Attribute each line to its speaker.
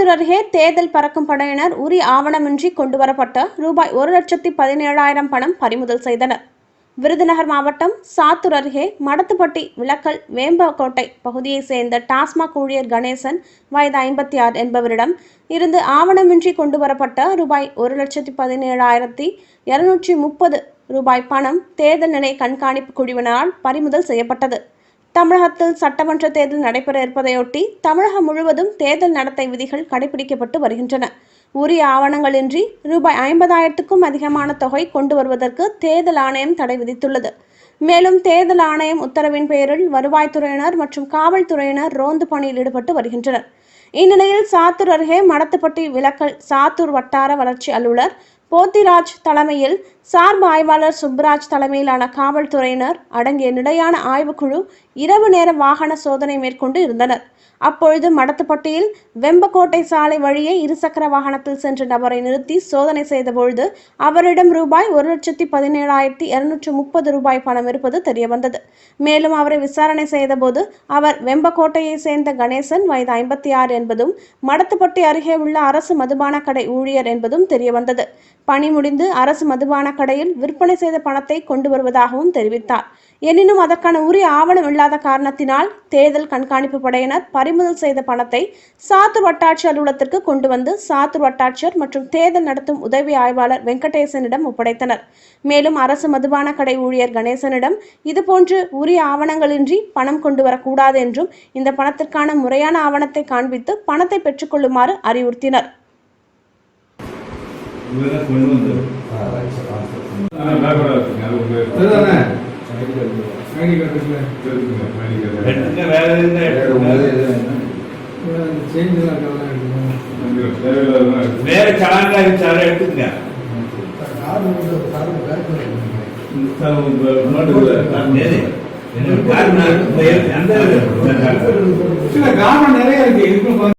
Speaker 1: சாத்தூர் அருகே தேர்தல் பறக்கும் படையினர் உரிய ஆவணமின்றி கொண்டுவரப்பட்ட ரூபாய் 1,17,000 பணம் பறிமுதல் செய்தனர். விருதுநகர் மாவட்டம் சாத்தூர் அருகே மடத்துப்பட்டி விளக்கல் வேம்பக்கோட்டை பகுதியைச் சேர்ந்த டாஸ்மாக் ஊழியர் கணேசன் வயது 56 என்பவரிடம் இருந்து ஆவணமின்றி கொண்டுவரப்பட்ட ரூபாய் 1,17,230 ரூபாய் பணம் தேர்தல் நிலை கண்காணிப்பு குழுவினரால் பறிமுதல் செய்யப்பட்டது. தமிழகத்தில் சட்டமன்ற தேர்தல் நடைபெற இருப்பதையொட்டி தமிழகம் முழுவதும் தேர்தல் நடத்தை விதிகள் கடைபிடிக்கப்பட்டு வருகின்றன. உரிய ஆவணங்களின்றி ரூபாய் 50,000க்கும் அதிகமான தொகை கொண்டு வருவதற்கு தேர்தல் ஆணையம் தடை விதித்துள்ளது. மேலும் தேர்தல் ஆணையம் உத்தரவின் பேரில் வருவாய்த்துறையினர் மற்றும் காவல்துறையினர் ரோந்து பணியில் ஈடுபட்டு வருகின்றனர். இந்நிலையில் சாத்தூர் அருகே மடத்துப்பட்டி விளக்கல் சாத்தூர் வட்டார வளர்ச்சி அலுவலர் போத்திராஜ் தலைமையில் சார்பு ஆய்வாளர் சுப்ராஜ் தலைமையிலான காவல்துறையினர் அடங்கிய நிலையான ஆய்வுக்குழு இரவு நேர வாகன சோதனை மேற்கொண்டு இருந்தனர். அப்பொழுது மடத்துப்பட்டியில் வெம்பக்கோட்டை சாலை வழியே இருசக்கர வாகனத்தில் சென்ற நபரை நிறுத்தி சோதனை செய்தபொழுது அவரிடம் ரூபாய் 1,17,230 ரூபாய் பணம் இருப்பது தெரியவந்தது. மேலும் அவரை விசாரணை செய்தபோது அவர் வெம்பக்கோட்டையை சேர்ந்த கணேசன் வயது 56 என்பதும் மடத்துப்பட்டி அருகே உள்ள அரசு மதுபான கடை ஊழியர் என்பதும் தெரியவந்தது. பணி முடிந்து அரசு மதுபான கடையில் விற்பனை செய்த பணத்தை கொண்டு வருவதாகவும் தெரிவித்தார். எனினும் அதற்கான உரிய ஆவணம் இல்லாத காரணத்தினால் தேர்தல் கண்காணிப்பு படையினர் பறிமுதல் செய்த பணத்தை சாத்தூர் வட்டாட்சியர் அலுவலகத்திற்கு கொண்டு வந்து சாத்தூர் வட்டாட்சியர் மற்றும் தேர்தல் நடத்தும் உதவி ஆய்வாளர் வெங்கடேசனிடம் ஒப்படைத்தனர். மேலும் அரசு மதுபான கடை ஊழியர் கணேசனிடம் இதுபோன்று உரிய ஆவணங்களின்றி பணம் கொண்டு வரக்கூடாது என்றும் இந்த பணத்திற்கான முறையான ஆவணத்தை காண்பித்து பணத்தை பெற்றுக்கொள்ளுமாறு அறிவுறுத்தினர்.
Speaker 2: வேற சலாங்க எடுத்துங்க. நிறைய இருக்கு.